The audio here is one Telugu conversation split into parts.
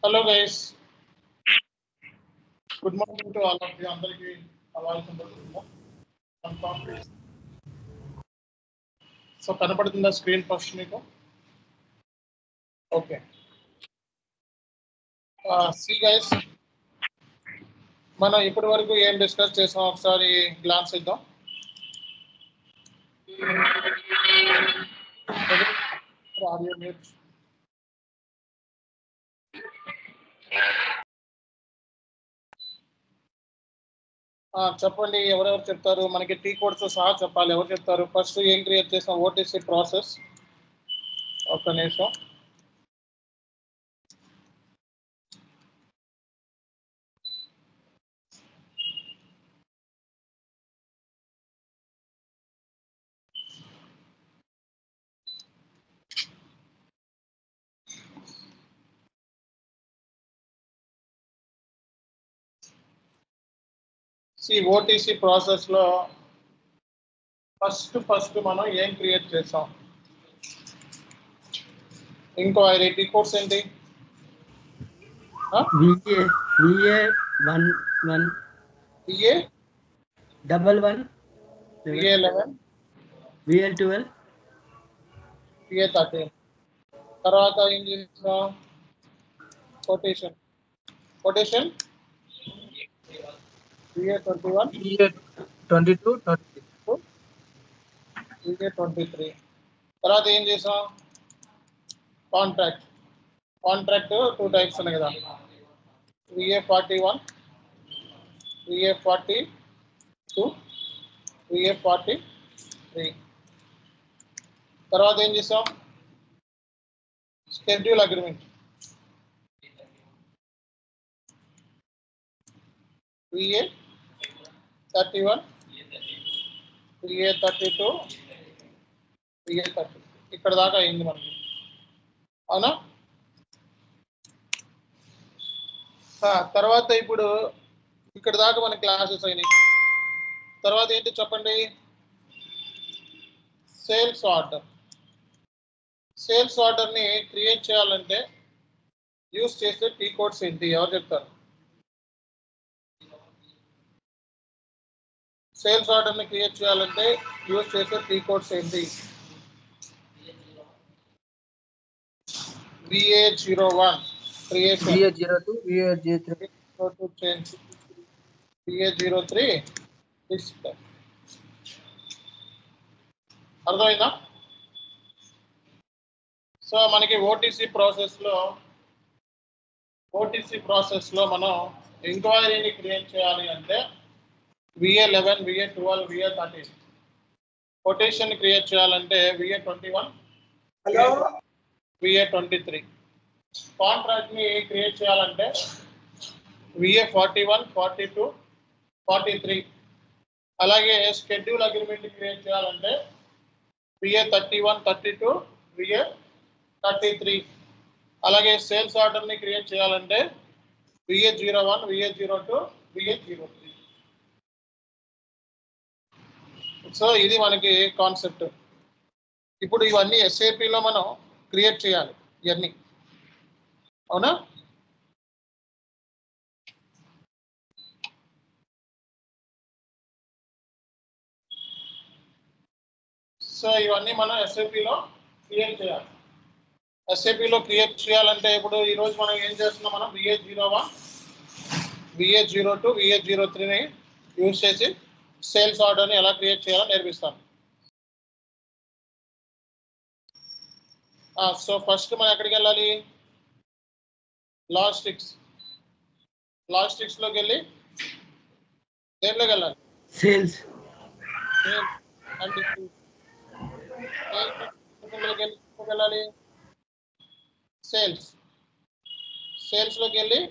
Hello guys, good morning to all of you. అందరికీ సో కనపడుతుందా స్క్రీన్ ఫస్ట్ మీకు? ఓకే. సి గైస్, మనం ఇప్పటి వరకు ఏం డిస్కస్ చేసాం ఒకసారి గ్లాన్స్ ఇద్దాం. Audio mute. చెప్పండి, ఎవరెవరు చెప్తారు? మనకి టీ కోడ్స్ సహా చెప్పాలి. ఎవరు చెప్తారు? ఫస్ట్ ఏం క్రియేట్ చేసాం? OTC process. ఒక్క నిమిషం. ఓటీసీ ప్రాసెస్ లో ఫస్ట్ మనం ఏం క్రియేట్ చేసాం? ఇంక్వైరీ. టీ కోడ్స్ ఏంటి? VA11 VA11 VA12 VA13. తర్వాత ఏం చేసాం? Quotation VA21 VA22 VA23. తర్వాత ఏం చేసాం? కాంట్రాక్ట్ 2 టైప్స్ ఉన్నాయి కదా, VA41 VA42 VA43. తర్వాత ఏం చేసాం? Schedule agreement VA31 VA32 VA30. ఇక్కడ దాకా అయింది మనకి, అవునా? తర్వాత ఇప్పుడు ఇక్కడ దాకా మన క్లాసెస్ అయినాయి. తర్వాత ఏంటి చెప్పండి? సేల్స్ ఆర్డర్ ని క్రియేట్ చేయాలంటే యూస్ చేసే టీ కోడ్స్ ఏంటి? ఎవరు చెప్తారు? సేల్స్ ఆర్డర్ ని క్రియేట్ చేయాలంటే యూస్ చేసే టీ కోడ్స్ ఏంటి? VA01 creation, VA02 VA03 change, VA03 display. అర్థమైందా? సో మనకి ఓటీసీ ప్రాసెస్ లో మనం ఎంక్వైరీని క్రియేట్ చేయాలి అంటే VA11 VA12 VA13. Quotation create చేయాలంటే VA21 VA23. కాంట్రాక్ట్ ని క్రియేట్ చేయాలంటే VA41 42 43. అలాగే షెడ్యూల్ అగ్రిమెంట్ క్రియేట్ చేయాలంటే VA31 32 VA33. అలాగే సేల్స్ ఆర్డర్ ని క్రియేట్ చేయాలంటే VA01 VA02 VA03. సో ఇది మనకి కాన్సెప్ట్. ఇప్పుడు ఇవన్నీ ఎస్ఏపిలో మనం క్రియేట్ చేయాలి ఇవన్నీ, అవునా? సో ఇవన్నీ మనం ఎస్ఏపిలో క్రియేట్ చేయాలి. ఎస్ఏపిలో క్రియేట్ చేయాలంటే ఇప్పుడు ఈరోజు మనం ఏం చేస్తున్నాం? మనం VA01 VA02 VA03ని యూజ్ చేసి సేల్స్ ఆర్డర్ని ఎలా క్రియేట్ చేయాలో నేర్పిస్తాను. సో ఫస్ట్ మనం ఎక్కడికి వెళ్ళాలి? లాజిస్టిక్స్ లోకి వెళ్ళి దేంట్లోకి వెళ్ళాలి? సేల్స్ అంటే వెళ్ళాలి సేల్స్ లోకి వెళ్ళి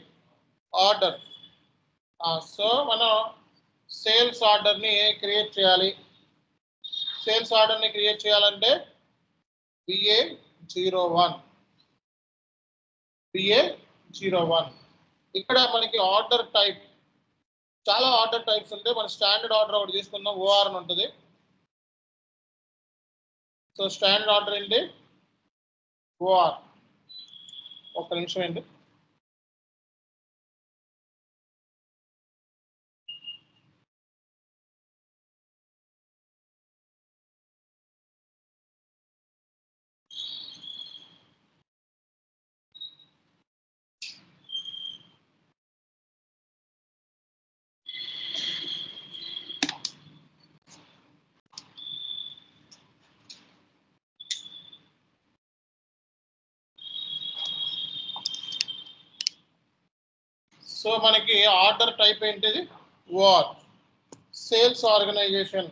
ఆర్డర్. సో మనం సేల్స్ ఆర్డర్ ని క్రియేట్ చేయాలి. సేల్స్ ఆర్డర్ ని క్రియేట్ చేయాలంటే VA01 ఇక్కడ మనకి ఆర్డర్ టైప్, చాలా ఆర్డర్ టైప్స్ ఉంటాయి. మన స్టాండర్డ్ ఆర్డర్ ఒకటి తీసుకుందాం, OR అని ఉంటుంది. సో స్టాండర్డ్ ఆర్డర్ ఏంటి? OR. ఒక్క నిమిషం ఏంటి, సో మనకి ఆర్డర్ టైప్ ఏంటిది ఓఆర్. సేల్స్ ఆర్గనైజేషన్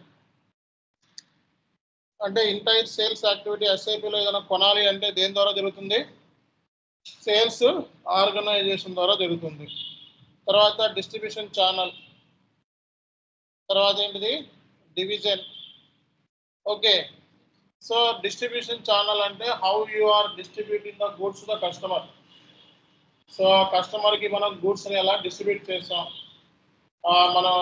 అంటే ఎంటైర్ సేల్స్ యాక్టివిటీ ఎస్ఐపిలో ఏదైనా కొనాలి అంటే దేని ద్వారా జరుగుతుంది? సేల్స్ ఆర్గనైజేషన్ ద్వారా జరుగుతుంది. తర్వాత డిస్ట్రిబ్యూషన్ ఛానల్, తర్వాత ఏంటిది division. Okay, so distribution channel అంటే how you are distributing the goods to the customer. So కస్టమర్కి మనం గూడ్స్ని ఎలా డిస్ట్రిబ్యూట్ చేస్తాం, మనం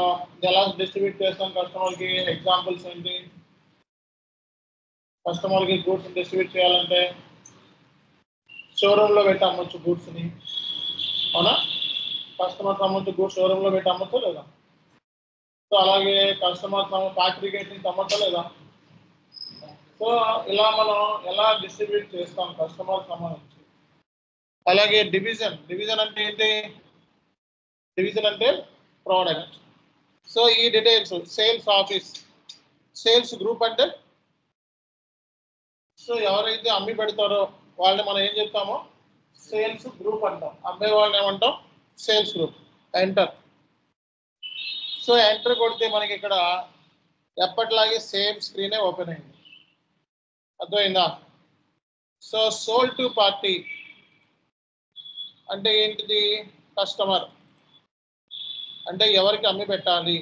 ఎలా డిస్ట్రిబ్యూట్ చేస్తాం కస్టమర్కి? ఎగ్జాంపుల్స్ ఏంటి? కస్టమర్కి గూడ్స్ డిస్ట్రిబ్యూట్ చేయాలంటే షోరూంలో పెట్టి అమ్మొచ్చు గూడ్స్ని, అవునా? కస్టమర్ అమ్మొచ్చు గూడ్స్ షోరూంలో పెట్టి అమ్మొచ్చు లేదా? సో అలాగే కస్టమర్ ఫ్యాక్టరీకి అయితే అమ్మొచ్చా లేదా? సో ఇలా మనం ఎలా డిస్ట్రిబ్యూట్ చేస్తాం కస్టమర్ సంబంధించి. అలాగే డివిజన్, డివిజన్ అంటే ఏంటి? డివిజన్ అంటే ప్రోడక్ట్. సో ఈ details sales office, sales group అంటే సో ఎవరైతే అమ్మి పెడతారో వాళ్ళని మనం ఏం చెప్తామో సేల్స్ గ్రూప్ అంటాం. అమ్మే వాళ్ళని ఏమంటాం? Sales group. Enter. So enter కొడితే మనకి ఇక్కడ ఎప్పటిలాగే సేమ్ స్క్రీనే ఓపెన్ అయింది. అర్థమైందా? సో సోల్ టు పార్టీ అంటే ఏంటిది? కస్టమర్ అంటే ఎవరికి అమ్మి పెట్టాలి.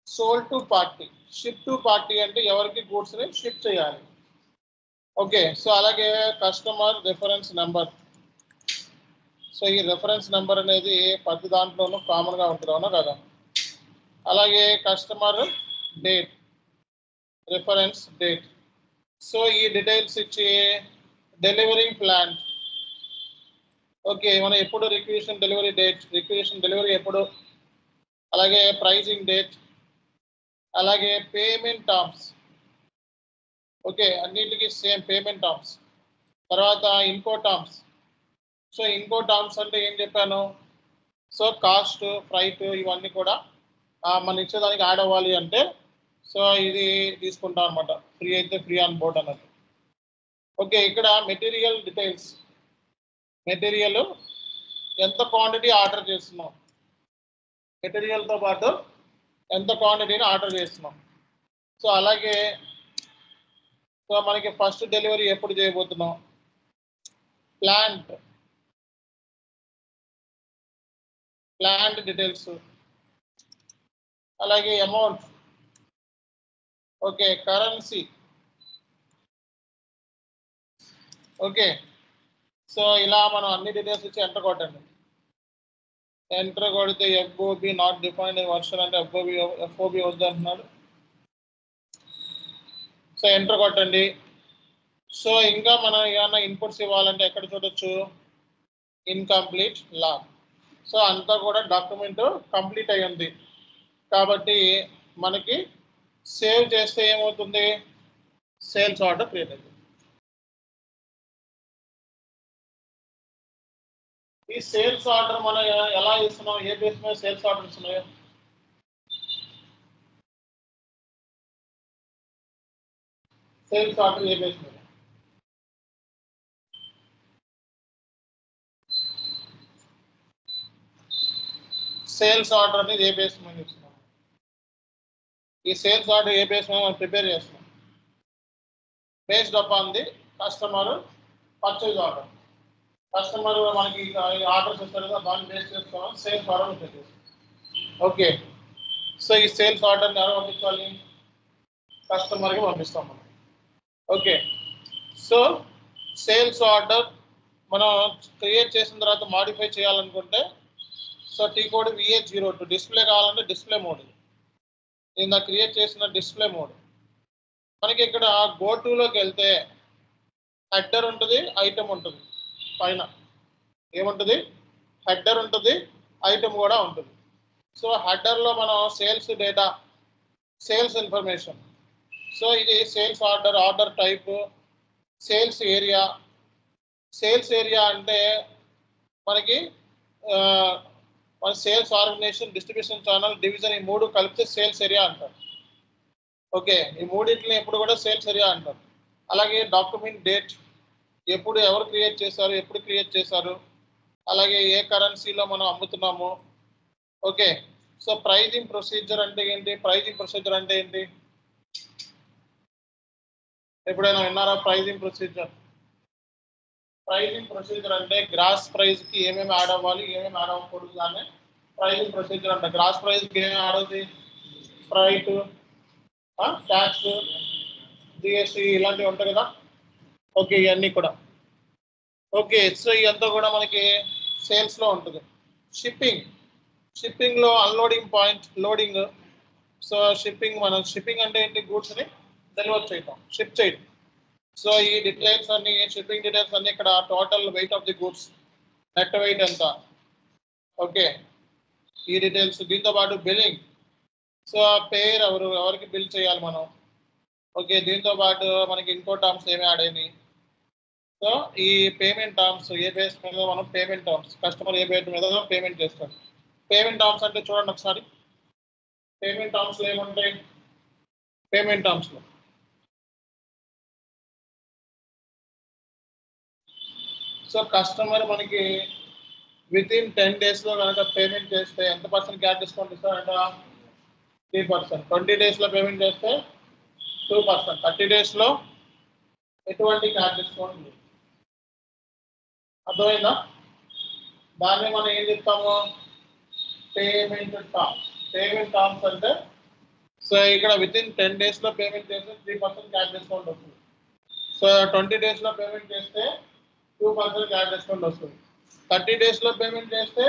Sold to party, ship to party అంటే ఎవరికి గూడ్స్ని షిప్ చేయాలి. ఓకే, సో అలాగే కస్టమర్ రెఫరెన్స్ నెంబర్. సో ఈ రెఫరెన్స్ నెంబర్ అనేది ప్రతి దాంట్లోనూ కామన్గా ఉంటుంది, అవునా కదా? అలాగే customer date, reference date. So ఈ డీటెయిల్స్ ఇచ్చి డెలివరింగ్ ప్లాన్. ఓకే, మనం ఎప్పుడు requisition delivery date, requisition delivery ఎప్పుడు, అలాగే ప్రైజింగ్ డేట్, అలాగే పేమెంట్ టర్మ్స్. ఓకే, అన్నిటికీ సేమ్ పేమెంట్ టర్మ్స్. తర్వాత incoterms. So incoterms అంటే ఏం చెప్పాను? సో కాస్ట్, ఫ్రైట్ ఇవన్నీ కూడా మనం ఇచ్చేదానికి యాడ్ అవ్వాలి అంటే సో ఇది తీసుకుంటాం అనమాట. ఫ్రీ అయితే ఫ్రీ ఆన్ బోర్డ్ అన్నట్టు. ఓకే, ఇక్కడ మెటీరియల్ డీటెయిల్స్. మెటీరియల్ ఎంత క్వాంటిటీ ఆర్డర్ చేస్తున్నాం, మెటీరియల్తో పాటు ఎంత క్వాంటిటీని ఆర్డర్ చేస్తున్నాం. సో అలాగే సో మనకి ఫస్ట్ డెలివరీ ఎప్పుడు చేయబోతున్నాం, ప్లాంట్ డీటెయిల్స్, అలాగే amount. Okay, currency. Okay, so ఇలా మనం అన్ని డీటెయిల్స్ ఇచ్చి ఎంటర్ కొట్టండి. ఎంటర్ కొడితే ఎఫ్ఓబి నాట్ డిఫైన్డ్ వర్షన్ అంటే ఎఫ్ఓబి వద్దు అంటున్నాడు. సో ఎంటర్ కొట్టండి. సో ఇంకా మనం ఏమైనా ఇన్పుట్స్ ఇవ్వాలంటే ఎక్కడ చూడొచ్చు? Incomplete log. సో అంతా కూడా డాక్యుమెంట్ కంప్లీట్ అయి ఉంది కాబట్టి మనకి సేవ్ చేస్తే ఏమవుతుంది? సేల్స్ ఆర్డర్ క్రియేట్ అవుతుంది. ఈ సేల్స్ ఆర్డర్ మనం ఎలా ఇస్తున్నాం? ఏ బేస్ మీద సేల్స్ ఆర్డర్ ఇస్తున్నాయో సేల్స్ ఆర్డర్ ఏ బేస్ మీద? సేల్స్ ఆర్డర్ అనేది ఏ బేస్ మీద ఇస్తున్నాం? ఈ సేల్స్ ఆర్డర్ ఏ బేస్ మీద మనం ప్రిపేర్ చేస్తున్నాం? Based upon the customer purchase order. Customer మనకి ఆర్డర్స్ ఇస్తారు కదా, దాన్ని బేస్ చేసుకోవాలి సేల్స్ ఆర్డర్ ప్రిపేర్ చేస్తాం. ఓకే, సో ఈ సేల్స్ ఆర్డర్ని ఎవరు పంపించాలి? కస్టమర్కి పంపిస్తాం మనం. ఓకే, సో సేల్స్ ఆర్డర్ మనం క్రియేట్ చేసిన తర్వాత మాడిఫై చేయాలనుకుంటే so T code VA02 display కావాలంటే డిస్ప్లే మోడ్. నేను క్రియేట్ చేసిన డిస్ప్లే మోడ్. మనకి ఇక్కడ గో2లోకి వెళ్తే హెడర్ ఉంటుంది, ఐటమ్ ఉంటుంది. పైన ఏముంటుంది? హెడర్ ఉంటుంది, ఐటమ్ కూడా ఉంటుంది. సో హెడర్లో మనం sales data, sales information. So ఇది sales order, order type, sales area. Sales area అంటే మనకి మన sales organisation, distribution channel, division ఈ మూడు కలిపితే సేల్స్ ఏరియా అంటారు. ఓకే, ఈ మూడింటిని ఎప్పుడు కూడా సేల్స్ ఏరియా అంటారు. అలాగే డాక్యుమెంట్ డేట్, ఎప్పుడు ఎవరు క్రియేట్ చేశారు, ఎప్పుడు క్రియేట్ చేశారు. అలాగే ఏ కరెన్సీలో మనం అమ్ముతున్నాము. ఓకే, సో ప్రైజింగ్ ప్రొసీజర్ అంటే ఏంటి? ప్రైజింగ్ ప్రొసీజర్ అంటే ఏంటి? ఎప్పుడైనా విన్నారా ప్రైజింగ్ ప్రొసీజర్? ప్రైజింగ్ ప్రొసీజర్ అంటే గ్రాస్ ప్రైస్ కి ఏమేమి యాడ్ అవ్వాలి, ఏమేమి యాడ్ అవ్వకూడదు దాన్ని ప్రైజింగ్ ప్రొసీజర్ అంటే. గ్రాస్ ప్రైస్ కి ఏమేమి యాడ్ అవుతుంది? ఫ్రైట్, ట్యాక్స్, జిఎస్టీ ఇలాంటివి ఉంటాయి కదా. ఓకే, ఇవన్నీ కూడా. ఓకే, సో ఇదంతా కూడా మనకి సేల్స్ లో ఉంటుంది. షిప్పింగ్ లో unloading point, loading. So shipping అంటే ఏంటి? గూడ్స్ ని డెలివర్ చేయటం, షిప్ చేయటం. సో ఈ డీటెయిల్స్ అన్ని, షిప్పింగ్ డీటెయిల్స్ అన్ని ఇక్కడ total weight of the goods, net weight ఎంత. ఓకే, ఈ డీటెయిల్స్. దీంతో పాటు బిల్లింగ్. సో పేరు ఎవరికి బిల్ చేయాలి మనం. ఓకే, దీంతో పాటు మనకి ఇంకో టర్మ్స్ ఏమి యాడ్ అయినాయి. సో ఈ పేమెంట్ టర్మ్స్, ఏ బేస్ మీద మనం పేమెంట్ టర్మ్స్, కస్టమర్ ఏ బేస్ మీద పేమెంట్ చేస్తాడు. పేమెంట్ టర్మ్స్ అంటే చూడండి ఒకసారి. పేమెంట్ టర్మ్స్ లో ఏముంటాయి? పేమెంట్ టర్మ్స్ లో సో కస్టమర్ మనకి వితిన్ 10 days లో కనుక పేమెంట్ చేస్తే ఎంత పర్సెంట్ క్యాష్ డిస్కౌంట్ ఇస్తారంట? 3%. 20 days లో పేమెంట్ చేస్తే 2%. 30 days లో ఎటువంటి క్యాష్ డిస్కౌంట్ లేదు. అర్థమైందా? దాన్ని మనం ఏం చెప్తాము? Payment terms. పేమెంట్ టర్మ్స్ అంటే సో ఇక్కడ వితిన్ 10 days లో పేమెంట్ చేస్తే 3% క్యాష్ డిస్కౌంట్ వస్తుంది. సో 20 days లో పేమెంట్ చేస్తే 2% క్యాష్ డిస్కౌంట్ వస్తుంది. 30 days లో పేమెంట్ చేస్తే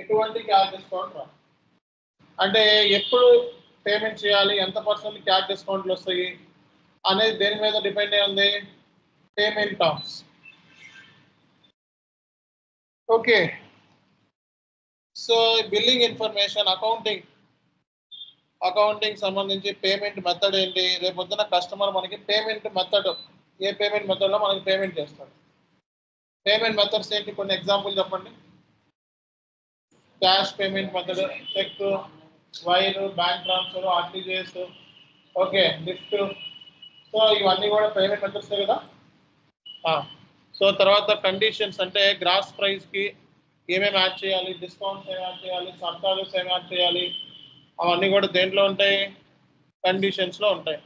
ఎటువంటి క్యాష్ డిస్కౌంట్ రాదు. అంటే ఎప్పుడు పేమెంట్ చేయాలి, ఎంత పర్సెంట్ క్యాష్ డిస్కౌంట్లు వస్తాయి అనేది దేని మీద డిపెండ్ అయి ఉంది? Payment terms. Okay, so billing information, accounting సంబంధించి పేమెంట్ మెథడ్ ఏంటి? రేపు పొద్దున కస్టమర్ మనకి పేమెంట్ మెథడ్, ఏ పేమెంట్ మెథడ్లో మనకి పేమెంట్ చేస్తాడు. పేమెంట్ మెథడ్స్ ఏంటి? కొన్ని ఎగ్జాంపుల్ చెప్పండి. Cash payment method, cheque, wire, bank transfer, RTGS, okay, gift. So ఇవన్నీ కూడా పేమెంట్ మెథడ్స్ కదా. సో తర్వాత కండిషన్స్ అంటే గ్రాస్ ప్రైస్ కి ఏమేమి యాడ్ చేయాలి, డిస్కౌంట్స్ ఏమి యాడ్ చేయాలి, సర్చార్జెస్ ఏమి యాడ్ చేయాలి, అవన్నీ కూడా దేంట్లో ఉంటాయి? కండిషన్స్ లో ఉంటాయి.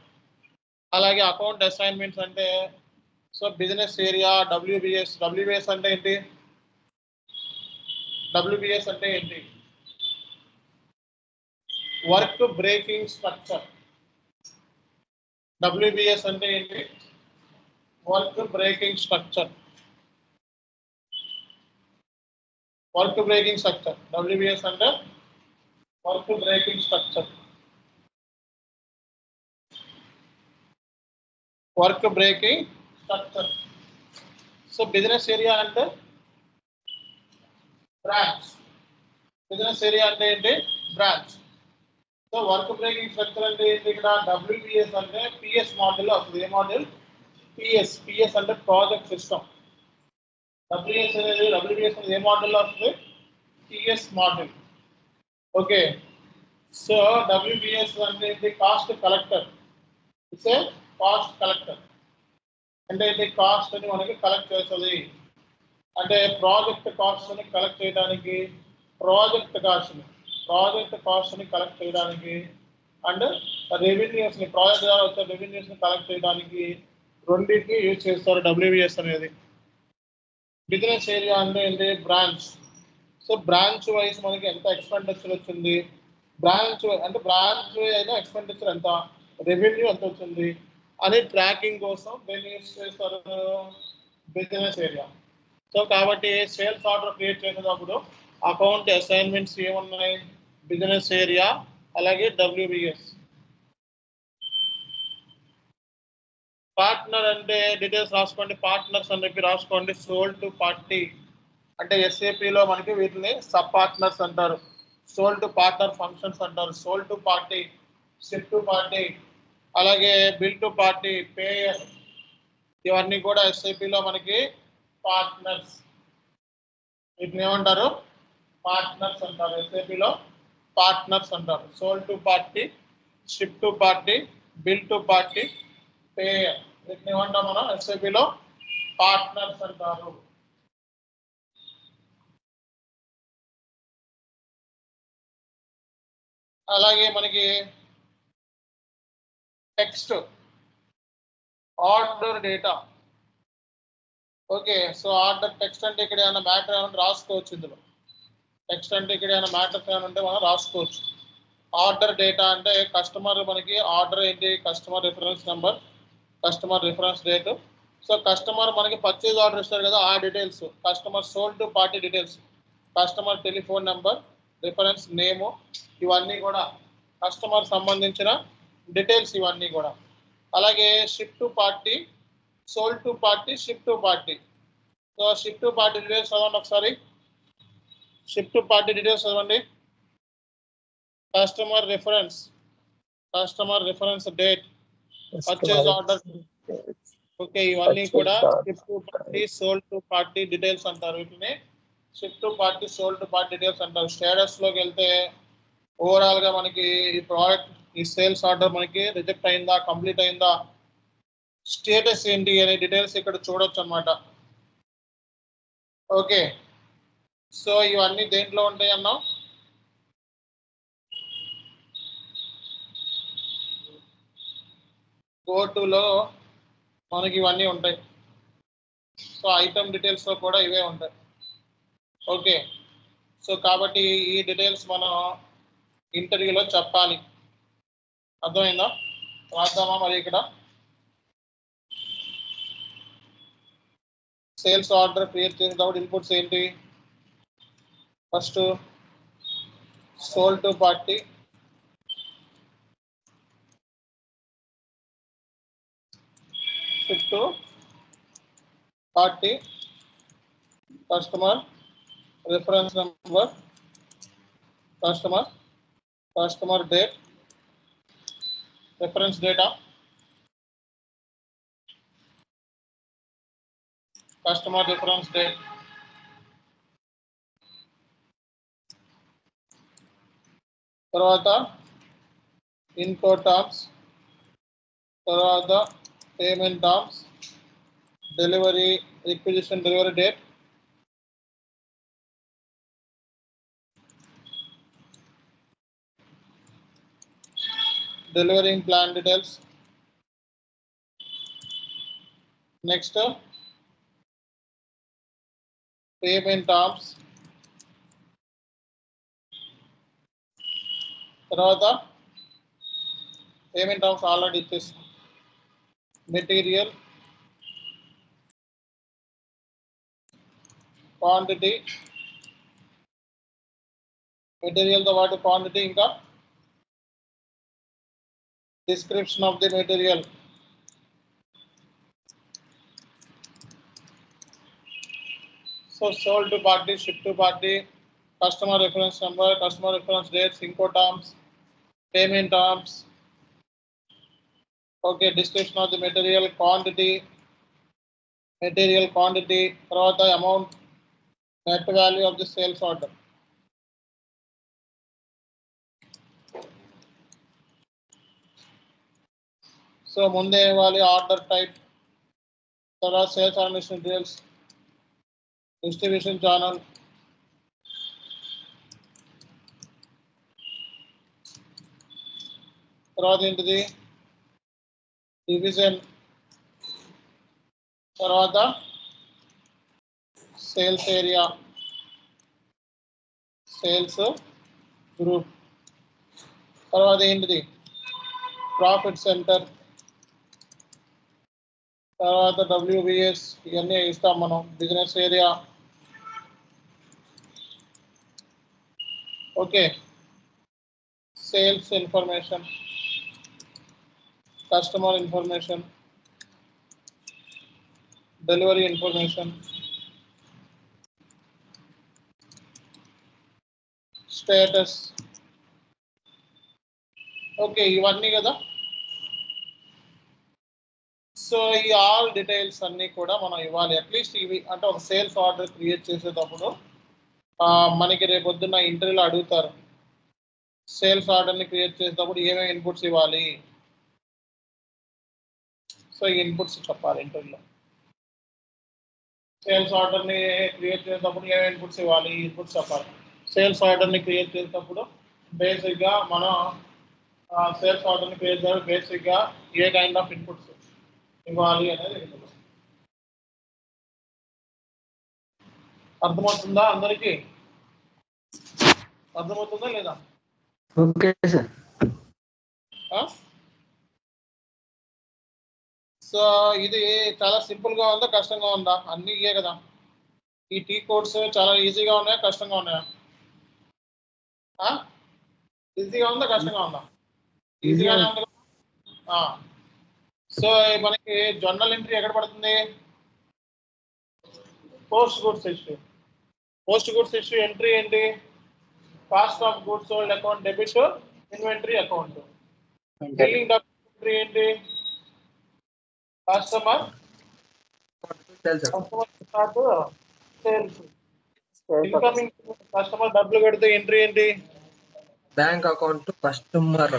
అలాగే అకౌంట్ అసైన్మెంట్స్ అంటే సో బిజినెస్ ఏరియా, డబ్ల్యూబిఎస్ అంటే ఏంటి? డబ్ల్యూబిఎస్ అంటే ఏంటి? Work breaking structure. డబ్ల్యూబిఎస్ అంటే ఏంటి? Work breaking structure. Work breaking structure. WBS అంటే work breaking structure. Work breaking structure. So business area అంటే బ్రాంచ్. బిజినెస్ ఏరియా అంటే ఏంటి? Branch. So work breaking structure అంటే ఏంటి? ఇక్కడ డబ్ల్యూబిఎస్ అంటే పిఎస్ మోడల్ వస్తుంది. ఏ మోడల్? పిఎస్ అంటే ప్రాజెక్ట్ సిస్టమ్. డబ్ల్యూబిఎస్ అనేది ఏ మోడల్లో వస్తుంది? PS model. Okay, so WBS అంటే ఏంటి? Cost collector. It's a cost collector. అంటే ఇది కాస్ట్ అని మనకి కలెక్ట్ చేస్తుంది. అంటే ప్రాజెక్ట్ కాస్ట్ ని కలెక్ట్ చేయడానికి, ప్రాజెక్ట్ కాస్ట్ ని కలెక్ట్ చేయడానికి, అండ్ రెవెన్యూస్ ని, ప్రాజెక్ట్ ద్వారా వచ్చే రెవెన్యూస్ ని కలెక్ట్ చేయడానికి రెండింటిని యూజ్ చేస్తారు డబ్ల్యూబిఎస్ అనేది. బిజినెస్ ఏరియా అంటే ఏంటి? బ్రాంచ్. సో బ్రాంచ్ వైజ్ మనకి ఎంత ఎక్స్పెండిచర్ వచ్చింది, బ్రాంచ్ అయినా ఎక్స్పెండిచర్ ఎంత, రెవెన్యూ ఎంత వచ్చింది అని ట్రాకింగ్ కోసం దీన్ని యూజ్ చేస్తారు బిజినెస్ ఏరియా. సో కాబట్టి సేల్స్ ఆర్డర్ క్రియేట్ చేసేటప్పుడు అకౌంట్ అసైన్మెంట్స్ ఏమున్నాయి? బిజినెస్ ఏరియా, అలాగే డబ్ల్యూబిఎస్. పార్ట్నర్ అంటే డీటెయిల్స్ రాసుకోండి. పార్ట్నర్స్ అని చెప్పి రాసుకోండి. సోల్డ్ టు పార్టీ అంటే ఎస్ఏపిలో మనకి వీటిని సబ్ పార్ట్నర్స్ అంటారు. సోల్డ్ టు పార్ట్నర్ ఫంక్షన్స్ అంటారు. Sold to party, ship to party, అలాగే బిల్ టు పార్టీ, పేయర్, ఇవన్నీ కూడా ఎస్ఐపిలో మనకి పార్ట్నర్స్. వీటిని ఏమంటారు? పార్ట్నర్స్ అంటారు. ఎస్ఐపిలో పార్ట్నర్స్ అంటారు. Sold to party, ship to party, bill to party, payer, వీటిని ఏమంటాం మనం? ఎస్ఐపిలో పార్ట్నర్స్ అంటారు. అలాగే మనకి text order data. Okay, so order text అంటే ఇక్కడ ఏమైనా మ్యాటర్ ఏమైనా రాసుకోవచ్చు. ఇందులో టెక్స్ట్ అంటే ఇక్కడ ఏమైనా మ్యాటర్స్ ఏమైనా ఉంటే మనం రాసుకోవచ్చు. ఆర్డర్ డేటా అంటే కస్టమర్ మనకి ఆర్డర్ ఏంటి, customer reference number, customer reference date. So customer మనకి పర్చేజ్ ఆర్డర్ ఇస్తారు కదా, ఆ details, customer sold to party details, customer telephone number, reference name, ఇవన్నీ కూడా కస్టమర్ సంబంధించిన డీటెయిల్స్ ఇవన్నీ కూడా. అలాగే ship to party, sold to party, ship to party. So ship to party details చదవండి ఒకసారి. షిప్ టు పార్టీ డీటెయిల్స్ చదవండి. Customer reference date, purchase order. Okay, ఇవన్నీ కూడా ship to party, sold to party details అంటారు. వీటిని ship to party, sold to party details అంటారు. స్టేటస్ లోకి వెళ్తే ఓవరాల్ గా మనకి ఈ ప్రోడక్ట్, ఈ సేల్స్ ఆర్డర్ మనకి రిజెక్ట్ అయిందా, కంప్లీట్ అయిందా, స్టేటస్ ఏంటి అనే డీటెయిల్స్ ఇక్కడ చూడొచ్చు అన్నమాట. ఓకే, సో ఇవన్నీ దేంట్లో ఉంటాయి అన్నాం, గోటులో మనకి ఇవన్నీ ఉంటాయి. సో ఐటమ్ డీటెయిల్స్ లో కూడా ఇవే ఉంటాయి. ఓకే, సో కాబట్టి ఈ డీటెయిల్స్ మనం ఇంటర్వ్యూలో చెప్పాలి. అర్థమైందా? రాద్దామా మరి. ఇక్కడ సేల్స్ ఆర్డర్ క్రియేట్ చేసేటప్పుడు ఇన్పుట్స్ ఏంటి, first sold to party, ship to party, customer reference number, customer date, reference data, customer reference date, తర్వాత ఇన్కో టర్మ్స్, తర్వాత payment terms, delivery requisition delivery date, delivering plan details, next payment terms, తర్వాత పేమెంట్ టర్మ్స్ ఆల్రెడీ ఇచ్చేసి మెటీరియల్ క్వాంటిటీ, మెటీరియల్తో పాటు క్వాంటిటీ, ఇంకా description of the material. So sold to party, ship to party, customer reference number, customer reference dates, inco terms, payment terms. Okay, description of the material quantity, తర్వాత amount, net value of the sales order. So ముందే ఇవ్వాలి ఆర్డర్ టైప్, తర్వాత sales organisation details, distribution channel, తర్వాత ఏంటిది డివిజన్, తర్వాత సేల్స్ ఏరియా, సేల్స్ గ్రూప్, తర్వాత ఏంటిది ప్రాఫిట్ సెంటర్, తర్వాత డబ్ల్యూబిఎస్, ఇవన్నీ ఇస్తాం మనం. Business area. Okay, sales information, customer information, delivery information, status. Okay, ఇవన్నీ కదా. సో ఈ ఆల్ డీటెయిల్స్ అన్నీ కూడా మనం ఇవ్వాలి. అట్లీస్ట్ ఇవి అంటే ఒక సేల్స్ ఆర్డర్ క్రియేట్ చేసేటప్పుడు మనకి రేపొద్దున్న ఇంటర్వ్యూలో అడుగుతారు, సేల్స్ ఆర్డర్ని క్రియేట్ చేసేటప్పుడు ఏమేమి ఇన్పుట్స్ ఇవ్వాలి. సో ఈ ఇన్పుట్స్ చెప్పాలి ఇంటర్వ్యూలో. సేల్స్ ఆర్డర్ని క్రియేట్ చేసేటప్పుడు ఏమేమి ఇన్పుట్స్ ఇవ్వాలి, ఇన్పుట్స్ చెప్పాలి. సేల్స్ ఆర్డర్ని క్రియేట్ చేసేటప్పుడు బేసిక్ గా మనం సేల్స్ ఆర్డర్ని క్రియేట్ చేయాలి. బేసిక్ గా ఏ కైండ్ ఆఫ్ ఇన్పుట్స్ ఇవ్వాలి అనేది ఉంటుంది. అర్థమవుతుందా అందరికి? అర్థమవుతుందా లేదా? Okay sir. సో ఇది చాలా సింపుల్ గా ఉందా కష్టంగా ఉందా? అన్ని ఇయే కదా. ఈ టీ కోడ్స్ చాలా ఈజీగా ఉన్నాయా కష్టంగా ఉన్నాయా? ఈజీగా ఉందా కష్టంగా ఉందా? ఈజీగానే ఉంది. సో మనకి జర్నల్ ఎంట్రీ ఎక్కడ పడుతుంది? Post goods history. Post goods history entry ఏంటి? Cost of goods sold account debit inventory account. Billing document entry ఏంటి? Customer sales. ఇన్కమింగ్ కస్టమర్ డబ్బులు కడితే ఎంట్రీ ఏంటి? Bank account customer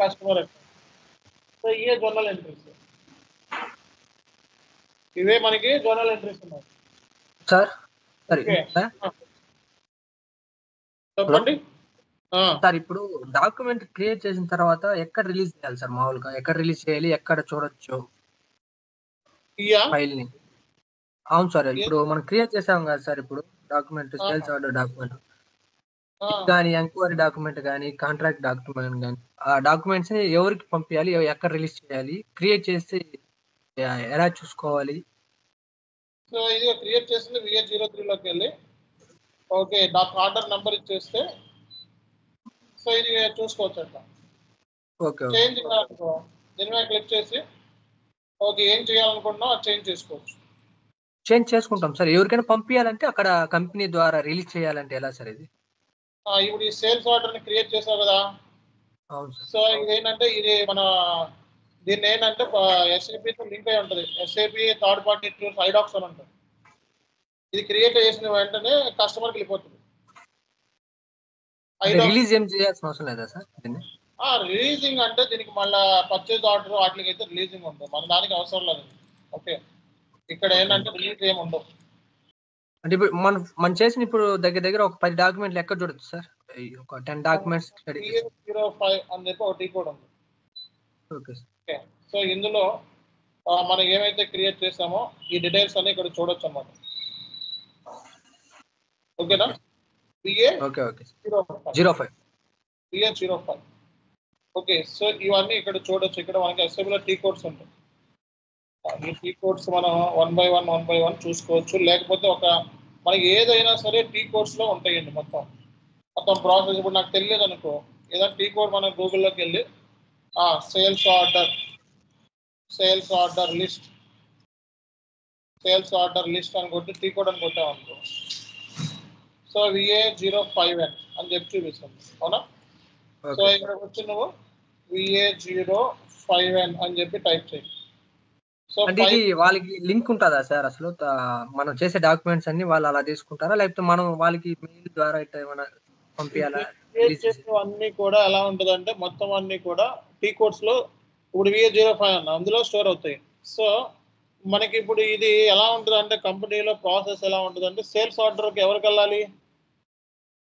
customer account. So ఇవే జర్నల్ ఎంట్రీస్. ఇవే మనకి జర్నల్ ఎంట్రీస్ ఉన్నాయి సార్. సరే చెప్పండి. సార్ ఇప్పుడు డాక్యుమెంట్ క్రియేట్ చేసిన తర్వాత ఎక్కడ రిలీజ్ చేయాలి సార్? మామూలుగా ఎక్కడ రిలీజ్ చేయాలి, ఎక్కడ చూడొచ్చు ఫైల్ ని? అవును సార్, ఇప్పుడు మనం క్రియేట్ చేసాం కదా సార్, ఇప్పుడు డాక్యుమెంట్ సేల్స్ ఆర్డర్ డాక్యుమెంట్ కానీ ఎంక్వైరీ డాక్యుమెంట్ కానీ కాంట్రాక్ట్ డాక్యుమెంట్ కానీ ఆ డాక్యుమెంట్స్ ఎవరికి పంపించాలి, ఎక్కడ రిలీజ్ చేయాలి, క్రియేట్ చేసి ఎలా చూసుకోవాలి? సో ఇది క్రియేట్ చేసింది VH03లోకి వెళ్ళి ఓకే ఆర్డర్ నెంబర్ ఇచ్చేస్తే సో ఇది చూసుకోవచ్చు అంట. ఓకే చేంజ్ చేయాలనుకో దీని మీద క్లిక్ చేసి ఓకే ఏం చేయాలనుకుంటున్నావు అది చేంజ్ చేసుకోవచ్చు. చేంజ్ చేసుకుంటాం సార్. ఎవరికైనా పంపించాలంటే అక్కడ కంపెనీ ద్వారా రిలీజ్ చేయాలంటే ఎలా సార్ ఇది? ఇప్పుడు ఈ సేల్స్ ఆర్డర్ ని క్రియేట్ చేసావు కదా. అవును సార్. సో ఇదేంటంటే ఇది మన దీన్ని ఏంటంటే SAPతో లింక్ అయి ఉంటుంది. SAP థర్డ్ పార్టీ టూల్స్ ఐడాక్స్ అని ఉంటుంది. ఇది క్రియేట్ చేసిన వెంటనే కస్టమర్కి వెళ్ళిపోతుంది. రిలీజ్ ఏం చేయాల్సిన అవసరం లేదా సార్ దీన్ని? రిలీజింగ్ అంటే దీనికి మళ్ళీ పర్చేజ్ ఆర్డర్ వాటికి అయితే రిలీజింగ్ ఉంటుంది, మన దానికి అవసరం లేదు. ఓకే ఇక్కడ ఏంటంటే రిలీజ్ ఏమి ఉండవు. అంటే ఇప్పుడు మనం చేసిన ఇప్పుడు దగ్గర ఒక 10 డాక్యుమెంట్లు ఎక్కడ చూడొచ్చు సార్? ఒక 10 డాక్యుమెంట్స్ VH05 అని చెప్పి ఒక టీ కోడ్ ఉంది. ఓకే. సో ఇందులో మనం ఏమైతే క్రియేట్ చేసామో ఈ డీటెయిల్స్ అన్ని ఇక్కడ చూడొచ్చు అన్నమాట. ఓకేనా? VH05 okay. సో ఇవన్నీ ఇక్కడ చూడొచ్చు. ఇక్కడ మనకి అసెంబ్లీలో టీ కోడ్స్ ఉంటాయి. ఈ టీ కోడ్స్ మనం వన్ బై వన్ చూసుకోవచ్చు. లేకపోతే మనకి ఏదైనా సరే టీ కోడ్స్లో ఉంటాయండి. మొత్తం ప్రాసెస్ ఇప్పుడు నాకు తెలియదు అనుకో, ఏదైనా టీ కోడ్ మనం గూగుల్లోకి వెళ్ళి సేల్స్ ఆర్డర్ లిస్ట్ అని కొట్టి టీ కోడ్ అని కొట్టాం అనుకో, సో VA05N అని చెప్పి చూపిస్తుంది. అవునా? సో ఇక్కడ వచ్చి నువ్వు VA05N అని చెప్పి టైప్ చేయి. సో ఇది వాళ్ళకి లింక్ ఉంటుందా సార్? అసలు మనం చేసే డాక్యుమెంట్స్ అన్ని వాళ్ళు అలా తీసుకుంటారా, లేకపోతే మనం వాళ్ళకి మెయిల్ ద్వారా ఇట్లా ఏమైనా పంపించాలా? అన్ని కూడా ఎలా ఉంటుందంటే మొత్తం అన్ని కూడా టీ కోడ్స్ లో ఇప్పుడు VA05 అన్న అందులో స్టోర్ అవుతాయి. సో మనకి ఇప్పుడు ఇది ఎలా ఉంటుంది అంటే కంపెనీలో ప్రాసెస్ ఎలా ఉంటుంది అంటే సేల్స్ ఆర్డర్కి ఎవరికి వెళ్ళాలి?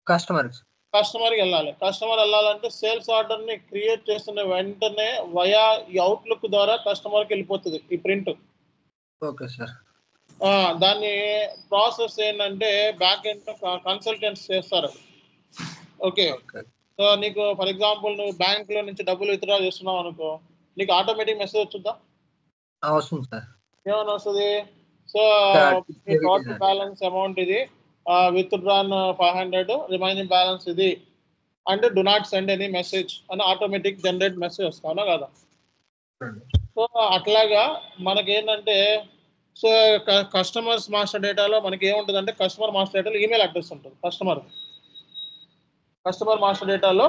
కస్టమర్కి వెళ్ళాలి. కస్టమర్ వెళ్ళాలంటే సేల్స్ ఆర్డర్ ని క్రియేట్ చేస్తున్న వెంటనే వయా ఈ అవుట్లుక్ ద్వారా కస్టమర్కి వెళ్ళిపోతుంది ఈ ప్రింట్. Okay sir. దాన్ని ప్రాసెస్ ఏంటంటే బ్యాక్ ఎండ్ కన్సల్టెంట్స్ చేస్తారు. ఓకే. సో నీకు ఫర్ ఎగ్జాంపుల్ నువ్వు బ్యాంక్ లో నుంచి డబ్బులు విత్డ్రా చేస్తున్నావు అనుకో, నీకు ఆటోమేటిక్ మెసేజ్ వచ్చిందా? వస్తుంది సార్. ఏమైనా వస్తుంది? సో టోటల్ బ్యాలెన్స్ అమౌంట్ ఇది, విత్డ్రాన్ 500, రిమైనింగ్ బ్యాలెన్స్ ఇది and do not send any message అని ఆటోమేటిక్ జనరేట్ మెసేజ్ వస్తావునా కదా? సో అట్లాగా మనకి ఏంటంటే సో కస్టమర్స్ మాస్టర్ డేటాలో మనకి ఏముంటుంది అంటే కస్టమర్ మాస్టర్ డేటాలో ఈమెయిల్ అడ్రస్ ఉంటుంది. కస్టమర్ మాస్టర్ డేటాలో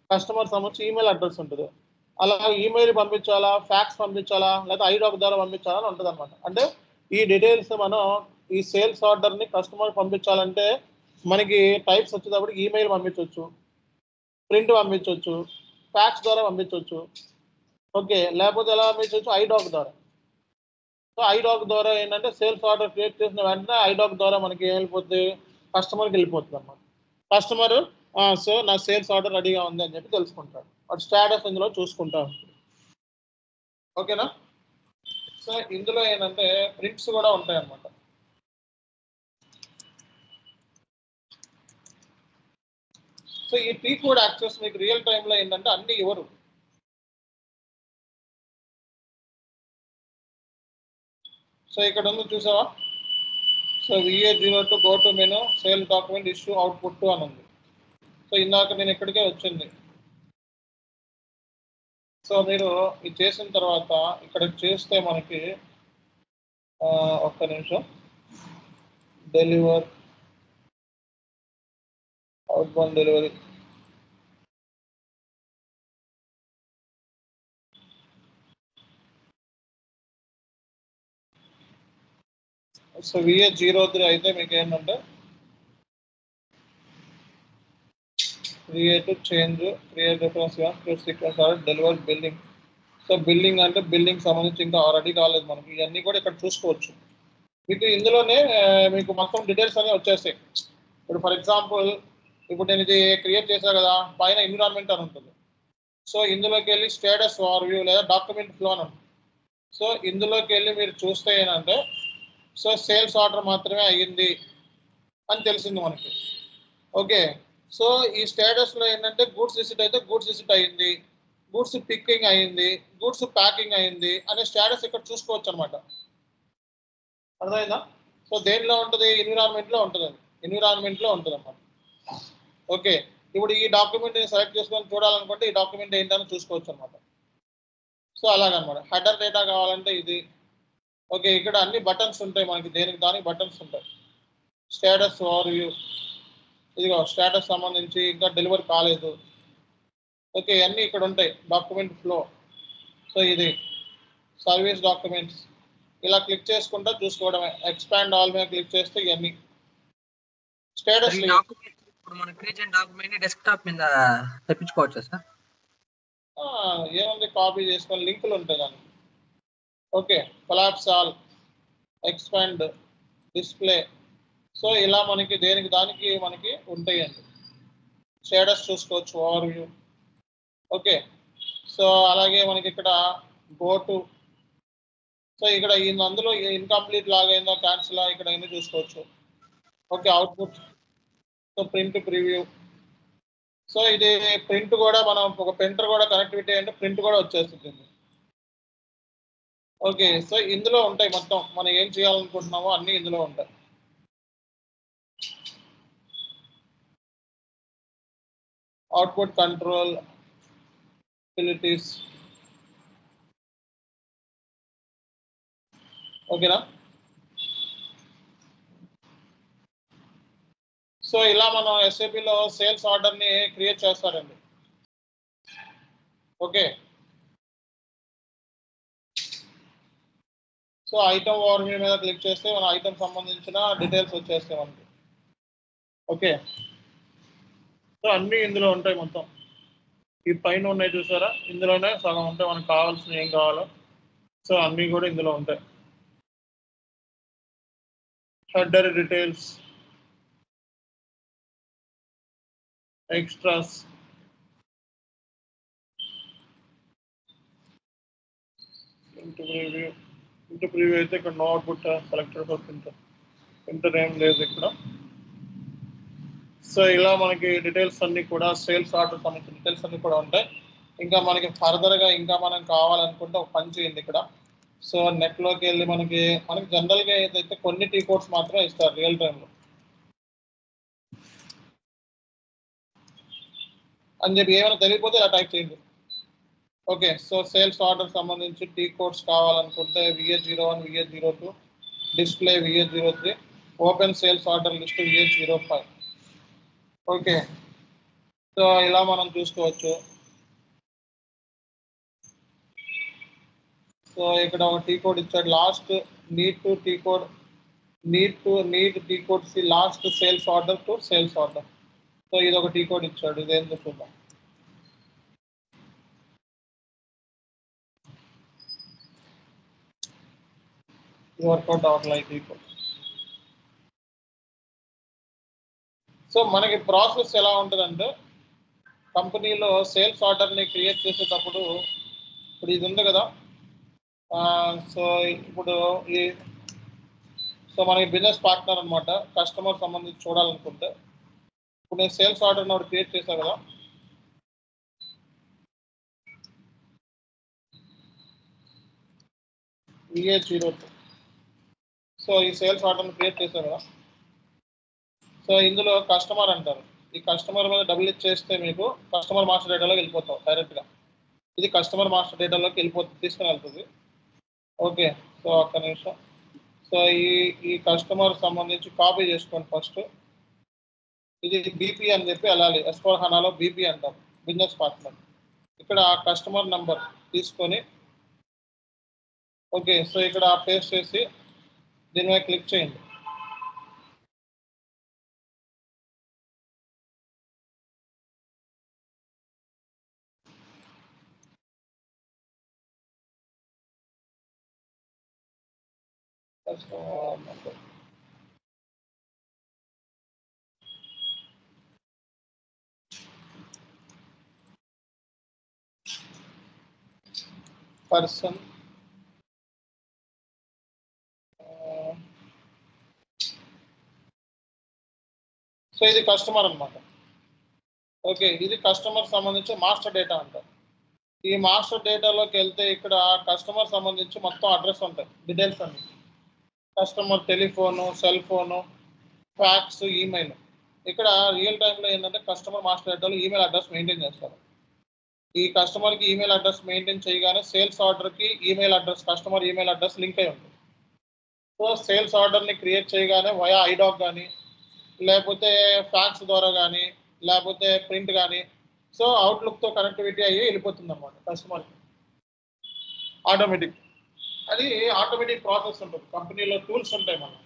కస్టమర్ సంబంధించి ఈమెయిల్ అడ్రస్ ఉంటుంది. అలా ఈమెయిల్ పంపించాలా, ఫ్యాక్స్ పంపించాలా, లేదా ఐడాక్ ద్వారా పంపించాలా అని ఉంటుంది అనమాట. అంటే ఈ డీటెయిల్స్ మనం ఈ సేల్స్ ఆర్డర్ని కస్టమర్ పంపించాలంటే మనకి టైప్స్ వచ్చేటప్పటికి ఈమెయిల్ పంపించవచ్చు, ప్రింట్ పంపించవచ్చు, ఫ్యాక్స్ ద్వారా పంపించవచ్చు. ఓకే. లేకపోతే ఎలా పంపించవచ్చు? ఐడాక్ ద్వారా. సో ఐడాక్ ద్వారా ఏంటంటే సేల్స్ ఆర్డర్ క్రియేట్ చేసిన వెంటనే ఐడాక్ ద్వారా మనకి ఏం వెళ్ళిపోతుంది? కస్టమర్కి వెళ్ళిపోతుంది అన్నమాట. కస్టమర్ సో నా సేల్స్ ఆర్డర్ రెడీగా ఉంది అని చెప్పి తెలుసుకుంటాడు. వాడు స్టేటస్ ఇందులో చూసుకుంటాడు. ఓకేనా? సో ఇందులో ఏంటంటే ప్రింట్స్ కూడా ఉంటాయి అన్నమాట. సో ఈ టీ కోడ్ యాక్సెస్ మీకు రియల్ టైంలో ఏంటంటే అన్ని ఇవ్వరు. సో ఇక్కడ ఉంది చూసావా? So VA02 go to menu sale document issue output అని ఉంది. సో ఇందాక నేను ఇక్కడికే వచ్చింది. సో మీరు ఇది చేసిన తర్వాత ఇక్కడ చేస్తే మనకి ఒక్క నిమిషం, deliver outbound delivery. So VA03 అయితే మీకు ఏంటంటే create change, create reference, create sequence or deliver building. So building అంటే బిల్డింగ్ సంబంధించి ఇంకా రెడీ కాలేదు మనకి. ఇవన్నీ కూడా ఇక్కడ చూసుకోవచ్చు. మీకు ఇందులోనే మీకు మొత్తం డీటెయిల్స్ అనేవి వచ్చేస్తాయి. ఇప్పుడు ఫర్ ఎగ్జాంపుల్ ఇప్పుడు నేను ఇది క్రియేట్ చేశాను కదా, పైన ఎన్విరాన్మెంట్ అని ఉంటుంది. సో ఇందులోకి వెళ్ళి స్టేటస్ ఓవర్వ్యూ లేదా డాక్యుమెంట్ ఫ్లో అని ఉంటుంది. సో ఇందులోకి వెళ్ళి మీరు చూస్తే ఏంటంటే సో సేల్స్ ఆర్డర్ మాత్రమే అయ్యింది అని తెలిసింది మనకి. ఓకే, సో ఈ స్టేటస్లో ఏంటంటే గూడ్స్ రిసిట్ అయితే గూడ్స్ రిసిట్ అయ్యింది, గూడ్స్ పికింగ్ అయ్యింది, గూడ్స్ ప్యాకింగ్ అయ్యింది అనే స్టేటస్ ఇక్కడ చూసుకోవచ్చు అనమాట. అర్థమైందా? సో దేనిలో ఉంటుంది? ఎన్విరాన్మెంట్లో ఉంటుంది. అది ఎన్విరాన్మెంట్లో ఉంటుంది అన్నమాట. ఓకే, ఇప్పుడు ఈ డాక్యుమెంట్ సెలెక్ట్ చేసుకొని చూడాలనుకుంటే ఈ డాక్యుమెంట్ ఏంటని చూసుకోవచ్చు అనమాట. సో అలాగనమాట. హెడర్ డేటా కావాలంటే ఇది. ఓకే, ఇక్కడ అన్ని బటన్స్ ఉంటాయి మనకి, దేనికి దానికి బటన్స్ ఉంటాయి. స్టేటస్ ఓవర్వ్యూ, ఇదిగో స్టేటస్ సంబంధించి ఇంకా డెలివరీ కాలేదు. ఓకే, అన్నీ ఇక్కడ ఉంటాయి. డాక్యుమెంట్ ఫ్లో, సో ఇది సర్వీస్ డాక్యుమెంట్స్, ఇలా క్లిక్ చేసుకుంటా చూసుకోవడమే. ఎక్స్పాండ్ ఆల్ మీద క్లిక్ చేస్తే ఇవన్నీ స్టేటస్. ఇప్పుడు మనం క్రియేట్ చేసిన డాక్యుమెంట్ ని డెస్క్టాప్ మీద తెప్పించుకోవచ్చా సార్? ఏముంది, కాపీ చేసుకొని లింకులు ఉంటాయి దానికి. Okay, collapse all, expand, display, so ఇలా మనకి దేనికి దానికి మనకి ఉంటాయండి. స్టేటస్ చూసుకోవచ్చు, ఓవర్వ్యూ. ఓకే, సో అలాగే మనకి ఇక్కడ గో టు, సో ఇక్కడ అందులో ఇన్కంప్లీట్ లాగా అయిందో క్యాన్సిల్ ఇక్కడ అన్ని చూసుకోవచ్చు. Okay, output, so print preview. So ఇది ప్రింట్ కూడా మనం ఒక ప్రింటర్ కూడా కనెక్టివిటీ అంటే ప్రింట్ కూడా వచ్చేస్తుంది. ఓకే, సో ఇందులో ఉంటాయి మొత్తం మనం ఏం చేయాలనుకుంటున్నామో అన్నీ ఇందులో ఉంటాయి. Output control facilities. ఓకేనా? సో ఇలా మనం ఎస్ఏపిలో సేల్స్ ఆర్డర్ని క్రియేట్ చేస్తారండి. ఓకే, సో ఐటమ్ ఓవర్వ్యూ మీద క్లిక్ చేస్తే మన ఐటమ్ సంబంధించిన డీటెయిల్స్ వచ్చేస్తాయి మనకి. ఓకే, సో అన్నీ ఇందులో ఉంటాయి మొత్తం. ఈ పైన ఉన్నాయి చూసారా, ఇందులోనే సగం ఉంటాయి మనకు కావాల్సిన ఏం కావాలో. సో అన్నీ కూడా ఇందులో ఉంటాయి. Header details, extras, into preview అయితే ఇక్కడ no output selected for printer ఏం లేదు ఇక్కడ. సో ఇలా మనకి డీటెయిల్స్ అన్నీ కూడా సేల్స్ ఆర్డర్ సంబంధించిన డీటెయిల్స్ అన్నీ కూడా ఉంటాయి. ఇంకా మనకి ఫర్దర్గా ఇంకా మనం కావాలనుకుంటే ఒక పని చేయండి ఇక్కడ. సో నెట్లోకి వెళ్ళి మనకి జనరల్గా ఏదైతే కొన్ని టీ కోడ్స్ మాత్రమే ఇస్తారు రియల్ టైంలో అని చెప్పి ఏమైనా తెలియకపోతే ఇలా టైప్ చేయండి. ఓకే, సో సేల్స్ ఆర్డర్ సంబంధించి టీ కోడ్స్ కావాలనుకుంటే VA01, VA02, display VA03, open sales order list VA05. Okay, so ఇలా మనం చూసుకోవచ్చు. సో ఇక్కడ ఒక టీ కోడ్ ఇచ్చాడు, లాస్ట్ నీడ్ టీ కోడ్ సి last sales order to sales order. So ఇది ఒక టీ కోడ్ ఇచ్చాడు, ఇదేందో చూద్దాం. ఇది వర్కౌట్ అవ్వట్లేదు టీ కోడ్. సో మనకి ప్రాసెస్ ఎలా ఉంటుందంటే కంపెనీలో సేల్స్ ఆర్డర్ని క్రియేట్ చేసేటప్పుడు ఇప్పుడు ఇది ఉంది కదా. సో ఇప్పుడు ఈ సో మనకి బిజినెస్ పార్ట్నర్ అనమాట, కస్టమర్ సంబంధించి చూడాలనుకుంటే ఇప్పుడు నేను సేల్స్ ఆర్డర్ని ఒకటి క్రియేట్ చేశాను కదా. VA02. సో ఈ సేల్స్ ఆర్డర్ని క్రియేట్ చేశాను కదా. సో ఇందులో కస్టమర్ అంటారు. ఈ కస్టమర్ మీద డబుల్ ఇచ్చేస్తే మీకు కస్టమర్ మాస్టర్ డేటాలోకి వెళ్ళిపోతాం డైరెక్ట్గా. ఇది కస్టమర్ మాస్టర్ డేటాలోకి వెళ్ళిపోతుంది, తీసుకుని వెళ్తుంది. ఓకే, సో ఒక్క నిమిషం. సో ఈ కస్టమర్ సంబంధించి కాపీ చేసుకోండి ఫస్ట్. ఇది బీపీ అని చెప్పి వెళ్ళాలి. S/4HANAలో బీపీ అంటాం, బిజినెస్ పార్ట్నర్. ఇక్కడ కస్టమర్ నంబర్ తీసుకొని ఓకే, సో ఇక్కడ పేస్ట్ చేసి దీని మీద క్లిక్ చేయండి. కస్టమర్ నంబర్ పర్సన్ సో ఇది కస్టమర్ అనమాట. ఓకే, ఇది కస్టమర్ సంబంధించి మాస్టర్ డేటా అంటారు. ఈ మాస్టర్ డేటాలోకి వెళ్తే ఇక్కడ కస్టమర్ సంబంధించి మొత్తం అడ్రస్ ఉంటాయి, డీటెయిల్స్ అన్ని. Customer telephone, cell phone, fax, email. ఇక్కడ రియల్ టైంలో ఏంటంటే కస్టమర్ మాస్టర్ డేటాలో ఈమెయిల్ అడ్రస్ మెయింటైన్ చేస్తారు. ఈ కస్టమర్కి ఈమెయిల్ అడ్రస్ మెయింటైన్ చేయగానే సేల్స్ ఆర్డర్కి email address, customer email address link అయి ఉంటుంది. సో సేల్స్ ఆర్డర్ని క్రియేట్ చేయగానే వయా ఐడాక్ కానీ లేకపోతే ఫ్యాక్స్ ద్వారా కానీ లేకపోతే ప్రింట్ కానీ సో అవుట్లుక్తో కనెక్టివిటీ అయ్యి వెళ్ళిపోతుంది అనమాట కస్టమర్కి ఆటోమేటిక్. అది ఆటోమేటిక్ ప్రాసెస్ ఉంటుంది. కంపెనీలో టూల్స్ ఉంటాయి. మనం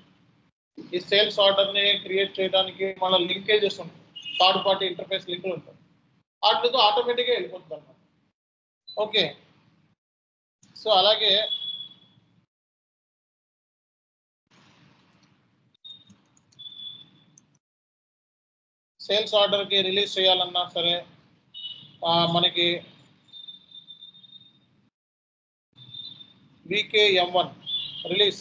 ఈ సేల్స్ ఆర్డర్ని క్రియేట్ చేయడానికి మన లింకేజెస్ ఉంటాయి, థర్డ్ పార్టీ ఇంటర్ఫేస్ లింకులు ఉంటాయి. వాటితో ఆటోమేటిక్గా వెళ్ళిపోతుంది అనమాట. ఓకే, సో అలాగే సేల్స్ ఆర్డర్కి రిలీజ్ చేయాలన్నా సరే మనకి VKM1 రిలీజ్.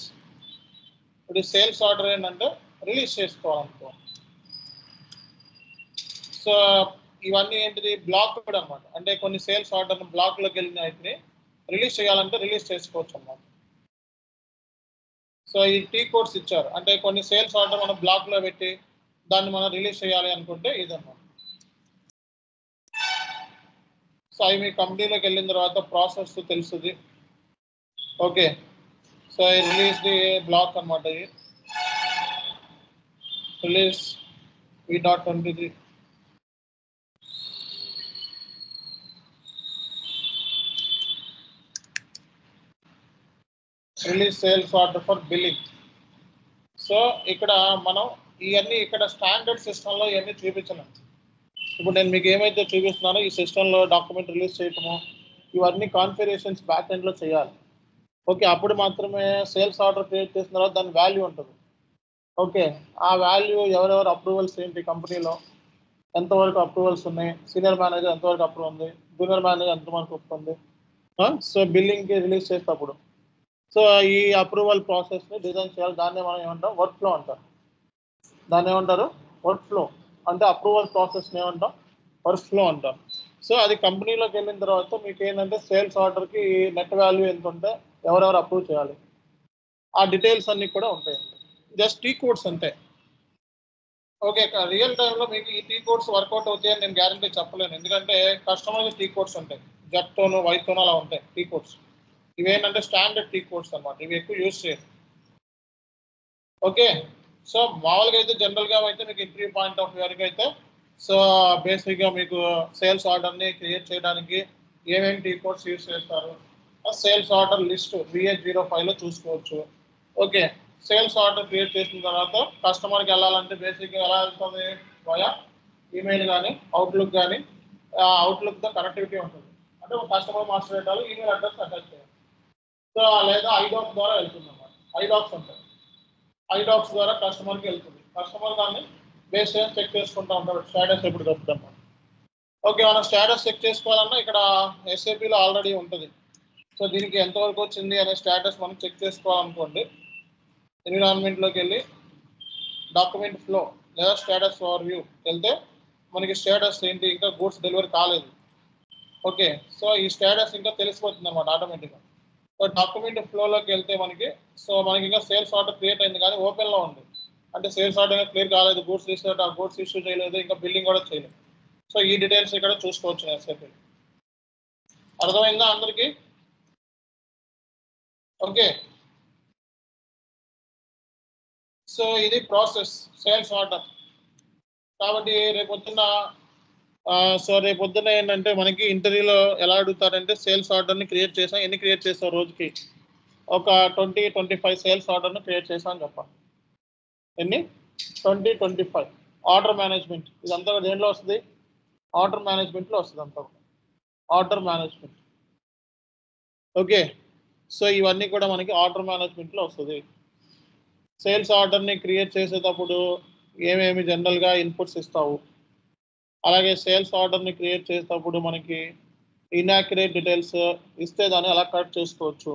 ఇప్పుడు సేల్స్ ఆర్డర్ ఏంటంటే రిలీజ్ చేసుకోవాలనుకో. సో ఇవన్నీ ఏంటిది బ్లాక్ కూడా అనమాట. అంటే కొన్ని సేల్స్ ఆర్డర్ బ్లాక్లోకి వెళ్ళిన వాటిని రిలీజ్ చేయాలంటే రిలీజ్ చేసుకోవచ్చు అన్నమాట. సో ఈ టీ కోడ్స్ ఇచ్చారు, అంటే కొన్ని సేల్స్ ఆర్డర్ మనం బ్లాక్లో పెట్టి దాన్ని మనం రిలీజ్ చేయాలి అనుకుంటే ఇదన్నమాట. సో అవి మీ కంపెనీలోకి వెళ్ళిన తర్వాత ప్రాసెస్ తెలుస్తుంది. Okay, so release the block అనమాట. ఇది release V.23. Release sales order for billing. So ఇక్కడ మనం ఇవన్నీ ఇక్కడ స్టాండర్డ్ సిస్టంలో ఇవన్నీ చూపించలేం. ఇప్పుడు నేను మీకు ఏమైతే చూపిస్తున్నానో ఈ సిస్టంలో డాక్యుమెంట్ రిలీజ్ చేయటము ఇవన్నీ కాన్ఫిగరేషన్స్ బ్యాక్ ఎండ్లో చేయాలి. ఓకే, అప్పుడు మాత్రమే సేల్స్ ఆర్డర్ క్రియేట్ చేసిన తర్వాత దాని వాల్యూ ఉంటుంది. ఓకే, ఆ వాల్యూ ఎవరెవరు అప్రూవల్స్ ఏంటి, కంపెనీలో ఎంతవరకు అప్రూవల్స్ ఉన్నాయి, సీనియర్ మేనేజర్ ఎంతవరకు అప్రూవ్ ఉంది, జూనియర్ మేనేజర్ ఎంతవరకు ఒప్పుకుంది. సో బిల్లింగ్కి రిలీజ్ చేసేటప్పుడు సో ఈ అప్రూవల్ ప్రాసెస్ని డిజైన్ చేయాలి. దాన్ని మనం ఏమంటాం, వర్క్ ఫ్లో అంటాం. దాన్ని ఏమంటారు, వర్క్ ఫ్లో. అంటే అప్రూవల్ ప్రాసెస్ని ఏమంటాం, వర్క్ ఫ్లో అంటాం. సో అది కంపెనీలోకి వెళ్ళిన తర్వాత మీకు ఏంటంటే సేల్స్ ఆర్డర్కి నెట్ వాల్యూ ఎంత ఉంటే ఎవరెవరు అప్రూవ్ చేయాలి ఆ డీటెయిల్స్ అన్నీ కూడా ఉంటాయండి. జస్ట్ టీ కోడ్స్ అంతే. ఓకే, రియల్ టైంలో మీకు ఈ టీ కోడ్స్ వర్కౌట్ అవుతాయని నేను గ్యారంటీ చెప్పలేను, ఎందుకంటే కస్టమర్కి టీ కోడ్స్ ఉంటాయి, జెట్తోను వైతోను అలా ఉంటాయి టీ కోడ్స్. ఇవేంటంటే స్టాండర్డ్ టీ కోడ్స్ అనమాట, ఇవి ఎక్కువ యూజ్ చేయరు. ఓకే, సో మామూలుగా అయితే జనరల్గా అయితే మీకు ఇంటర్వ్యూ పాయింట్ ఆఫ్ వ్యూ వరకు అయితే సో బేసిక్గా మీకు సేల్స్ ఆర్డర్ని క్రియేట్ చేయడానికి ఏమేమి టీ కోడ్స్ యూజ్ చేస్తారు సేల్స్ ఆర్డర్ లిస్ట్ VA05లో చూసుకోవచ్చు. ఓకే, సేల్స్ ఆర్డర్ క్రియేట్ చేసిన తర్వాత కస్టమర్కి వెళ్ళాలంటే బేసిక్గా ఎలా వెళ్తుంది, వయా ఈమెయిల్ కానీ అవుట్లుక్ కానీ అవుట్లుక్తో కనెక్టివిటీ ఉంటుంది. అంటే కస్టమర్ మాస్టర్ డేటాలో ఈమెయిల్ అడ్రస్ అటాచ్ చేయాలి. సో లేదా ఐడాక్స్ ద్వారా వెళ్తుంది అన్నమాట. ఐడాక్స్ ఉంటాయి, ఐడాక్స్ ద్వారా కస్టమర్కి వెళ్తుంది. కస్టమర్ దాన్ని బేస్ చెక్ చేసుకుంటూ ఉంటాడు స్టేటస్ ఎప్పుడు కలుపుతాం. ఓకే, మనం స్టేటస్ చెక్ చేసుకోవాలన్నా ఇక్కడ ఎస్ఏపిలో ఆల్రెడీ ఉంటుంది. సో దీనికి ఎంతవరకు వచ్చింది అనే స్టేటస్ మనం చెక్ చేసుకోవాలనుకోండి, ఎన్విరాన్మెంట్లోకి వెళ్ళి డాక్యుమెంట్ ఫ్లో లేదా స్టేటస్ ఓవర్ వ్యూ వెళ్తే మనకి స్టేటస్ ఏంటి, ఇంకా గూడ్స్ డెలివరీ కాలేదు. ఓకే, సో ఈ స్టేటస్ ఇంకా తెలిసిపోతుంది అనమాట ఆటోమేటిక్గా. సో డాక్యుమెంట్ ఫ్లోలోకి వెళ్తే మనకి ఇంకా సేల్స్ ఆర్డర్ క్రియేట్ అయింది కానీ ఓపెన్లో ఉంది. అంటే సేల్స్ ఆర్డర్ క్లియర్ కాలేదు, గూడ్స్ ఇష్యూ చేయలేదు, ఇంకా బిల్లింగ్ కూడా చేయలేదు. సో ఈ డీటెయిల్స్ ఇక్కడ చూసుకోవచ్చు ఎస్ఏపి. అర్థమైందా అందరికీ? ఓకే, సో ఇది ప్రాసెస్ సేల్స్ ఆర్డర్. కాబట్టి రేపొద్దున ఏంటంటే మనకి ఇంటర్వ్యూలో ఎలా అడుగుతారంటే సేల్స్ ఆర్డర్ని క్రియేట్ చేసాం, ఎన్ని క్రియేట్ చేసాం రోజుకి, ఒక 20-25 సేల్స్ ఆర్డర్ని క్రియేట్ చేసామని చెప్పాలి. ఎన్ని? 20-25. ఆర్డర్ మేనేజ్మెంట్ ఇదంతా దేంట్లో వస్తుంది? ఆర్డర్ మేనేజ్మెంట్లో వస్తుంది అంతా. Order management. ఓకే, సో ఇవన్నీ కూడా మనకి ఆర్డర్ మేనేజ్మెంట్లో వస్తుంది. సేల్స్ ఆర్డర్ని క్రియేట్ చేసేటప్పుడు ఏమేమి జనరల్గా ఇన్పుట్స్ ఇస్తావు, అలాగే సేల్స్ ఆర్డర్ని క్రియేట్ చేసేటప్పుడు మనకి ఇన్యాక్యురేట్ డీటెయిల్స్ ఇస్తే దాన్ని అలా కట్ చేసుకోవచ్చు.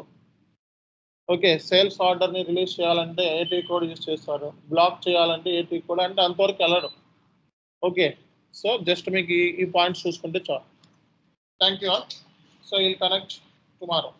ఓకే, సేల్స్ ఆర్డర్ని రిలీజ్ చేయాలంటే ఏటీ కోడ్ యూజ్ చేస్తారు, బ్లాక్ చేయాలంటే ఏటీ కోడ్, అంటే అంతవరకు వెళ్ళడం. ఓకే, సో జస్ట్ మీకు ఈ పాయింట్స్ చూసుకుంటే చాలు. Thank you all. So will connect tomorrow.